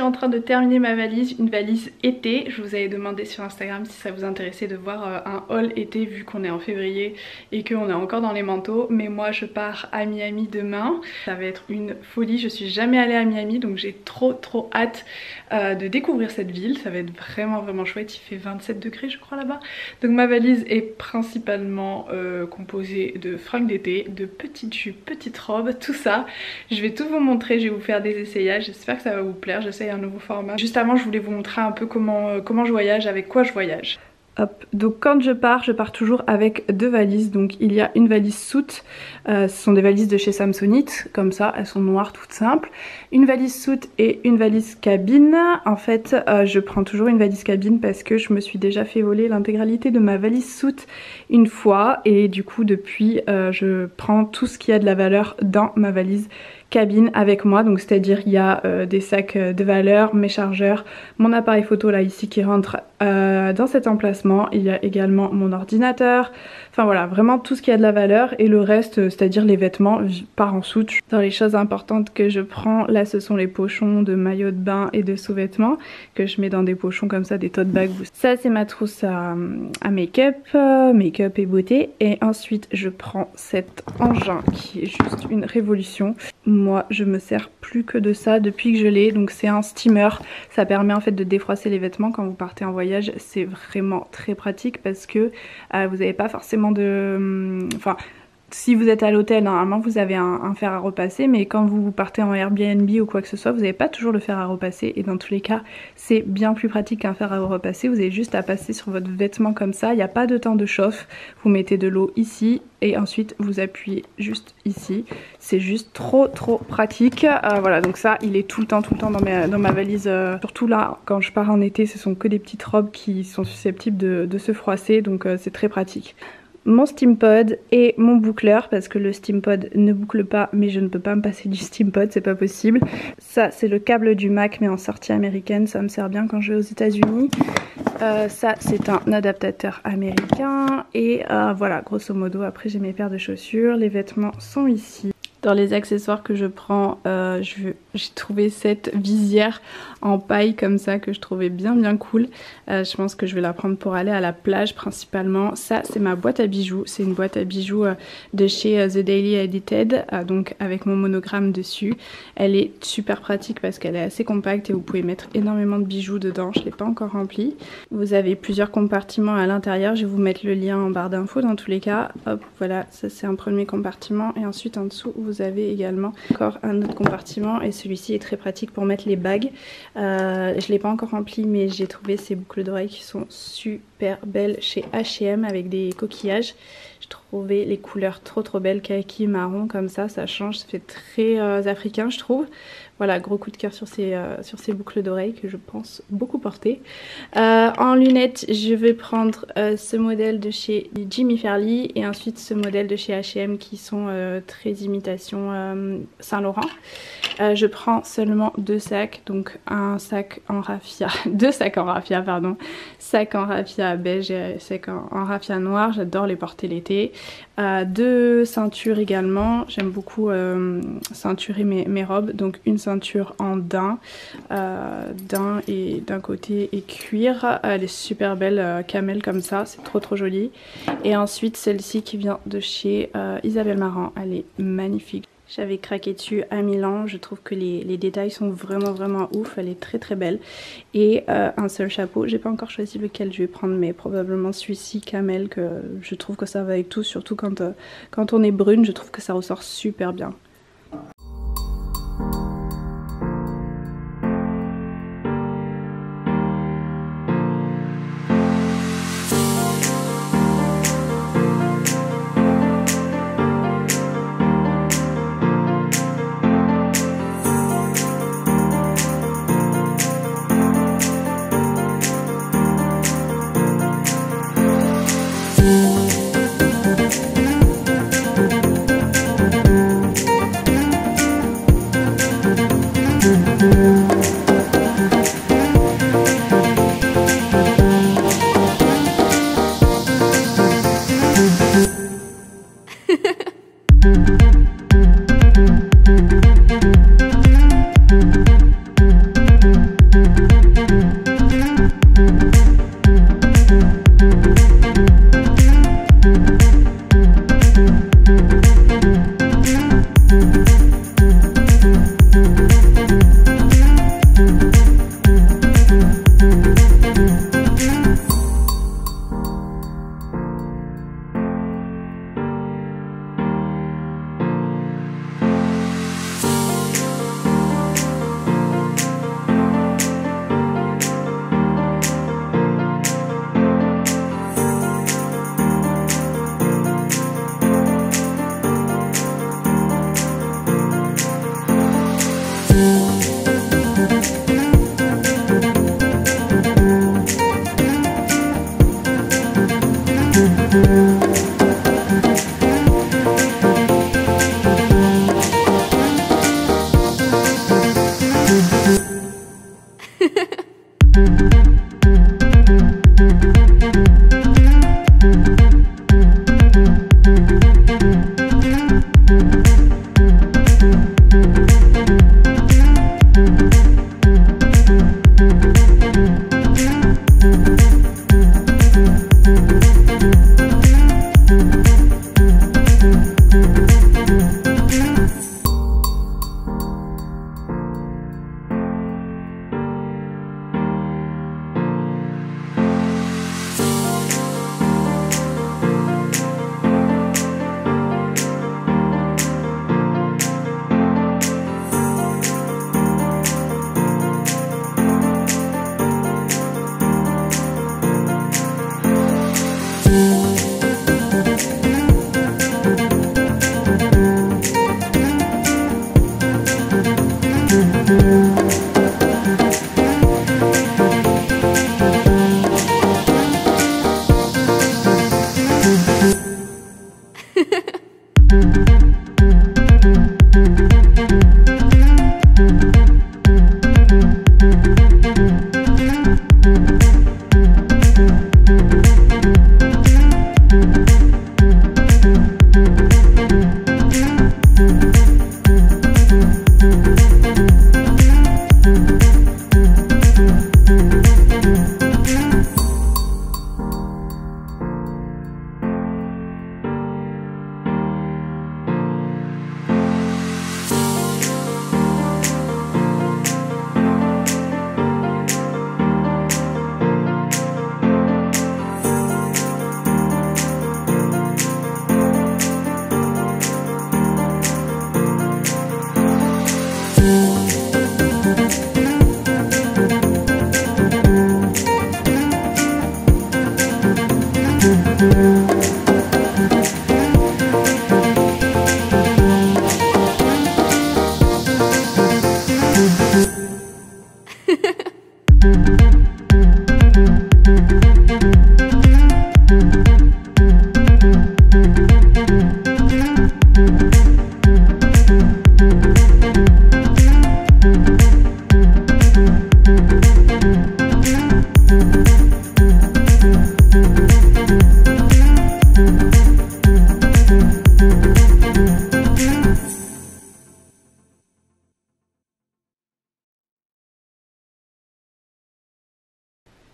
en train de terminer ma valise, une valise été. Je vous avais demandé sur Instagram si ça vous intéressait de voir un haul été vu qu'on est en février et qu'on est encore dans les manteaux. Mais moi je pars à Miami demain, ça va être une folie, je suis jamais allée à Miami donc j'ai trop hâte de découvrir cette ville. Ça va être vraiment chouette, il fait 27 degrés je crois là-bas. Donc ma valise est principalement composée de fringues d'été, de petites jupes, petites robes, tout ça. Je vais tout vous montrer, je vais vous faire des essayages, j'espère que ça va vous plaire, j'essaye un nouveau format. Juste avant je voulais vous montrer un peu comment je voyage, avec quoi je voyage. Hop, donc quand je pars toujours avec deux valises. Donc il y a une valise soute, ce sont des valises de chez Samsonite, comme ça, elles sont noires toutes simples. Une valise soute et une valise cabine. En fait je prends toujours une valise cabine parce que je me suis déjà fait voler l'intégralité de ma valise soute une fois. Et du coup depuis je prends tout ce qui a de la valeur dans ma valise cabine avec moi, donc c'est à dire il y a des sacs de valeur, mes chargeurs, mon appareil photo là ici qui rentre dans cet emplacement, il y a également mon ordinateur, enfin voilà vraiment tout ce qui a de la valeur, et le reste c'est à dire les vêtements part en soute. Dans les choses importantes que je prends là ce sont les pochons de maillots de bain et de sous-vêtements que je mets dans des pochons comme ça, des tote bags. Ça c'est ma trousse à make-up, make-up et beauté, et ensuite je prends cet engin qui est juste une révolution. Moi je me sers plus que de ça depuis que je l'ai, donc c'est un steamer, ça permet en fait de défroisser les vêtements quand vous partez en voyage. C'est vraiment très pratique parce que vous n'avez pas forcément de... Enfin, si vous êtes à l'hôtel, normalement vous avez un fer à repasser, mais quand vous partez en Airbnb ou quoi que ce soit, vous n'avez pas toujours le fer à repasser, et dans tous les cas c'est bien plus pratique qu'un fer à repasser. Vous avez juste à passer sur votre vêtement comme ça, il n'y a pas de temps de chauffe, vous mettez de l'eau ici et ensuite vous appuyez juste ici. C'est juste trop pratique. Voilà, donc ça il est tout le temps dans ma valise, surtout là quand je pars en été, ce sont que des petites robes qui sont susceptibles de se froisser, donc c'est très pratique. Mon Steampod et mon boucleur, parce que le Steampod ne boucle pas, mais je ne peux pas me passer du Steampod, c'est pas possible. Ça c'est le câble du Mac mais en sortie américaine, ça me sert bien quand je vais aux États-Unis. Ça c'est un adaptateur américain, et voilà grosso modo. Après j'ai mes paires de chaussures, les vêtements sont ici. Dans les accessoires que je prends, j'ai trouvé cette visière en paille comme ça que je trouvais bien cool. Je pense que je vais la prendre pour aller à la plage principalement. Ça c'est ma boîte à bijoux, c'est une boîte à bijoux de chez The Daily Edited, donc avec mon monogramme dessus. Elle est super pratique parce qu'elle est assez compacte et vous pouvez mettre énormément de bijoux dedans. Je ne l'ai pas encore remplie. Vous avez plusieurs compartiments à l'intérieur, je vais vous mettre le lien en barre d'infos dans tous les cas. Hop, voilà, ça c'est un premier compartiment, et ensuite en dessous vous avez également encore un autre compartiment, et celui-ci est très pratique pour mettre les bagues. Je l'ai pas encore rempli, mais j'ai trouvé ces boucles d'oreilles qui sont super belles chez H&M avec des coquillages. Je trouvais les couleurs trop belles, kaki, marron comme ça change, ça fait très africain je trouve. Voilà, gros coup de cœur sur ces boucles d'oreilles que je pense beaucoup porter. En lunettes, je vais prendre ce modèle de chez Jimmy Fairly et ensuite ce modèle de chez H&M qui sont très imitation Saint-Laurent. Je prends seulement deux sacs, donc un sac en raffia, deux sacs en raffia pardon, sac en raffia beige et sac en raffia noir, j'adore les porter l'été. Deux ceintures également, j'aime beaucoup ceinturer mes robes, donc une ceinture en daim, et d'un côté et cuir, elle est super belle, camel comme ça, c'est trop joli. Et ensuite celle-ci qui vient de chez Isabelle Marant, elle est magnifique. J'avais craqué dessus à Milan, je trouve que les détails sont vraiment ouf, elle est très belle. Et un seul chapeau, j'ai pas encore choisi lequel je vais prendre, mais probablement celui-ci camel, que je trouve que ça va avec tout, surtout quand on est brune, je trouve que ça ressort super bien.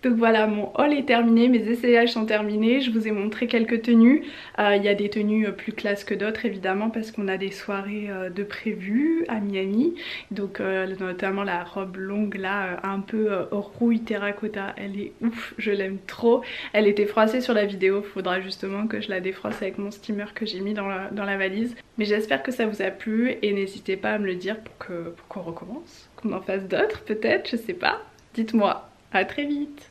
Donc voilà, mon haul est terminé, mes essayages sont terminés, je vous ai montré quelques tenues. Il y a des tenues plus classe que d'autres évidemment parce qu'on a des soirées de prévues à Miami. Donc notamment la robe longue là, un peu rouille terracotta, elle est ouf, je l'aime trop. Elle était froissée sur la vidéo, faudra justement que je la défroisse avec mon steamer que j'ai mis dans la valise. Mais j'espère que ça vous a plu et n'hésitez pas à me le dire pour qu'on recommence, qu'on en fasse d'autres peut-être, je sais pas. Dites-moi, à très vite!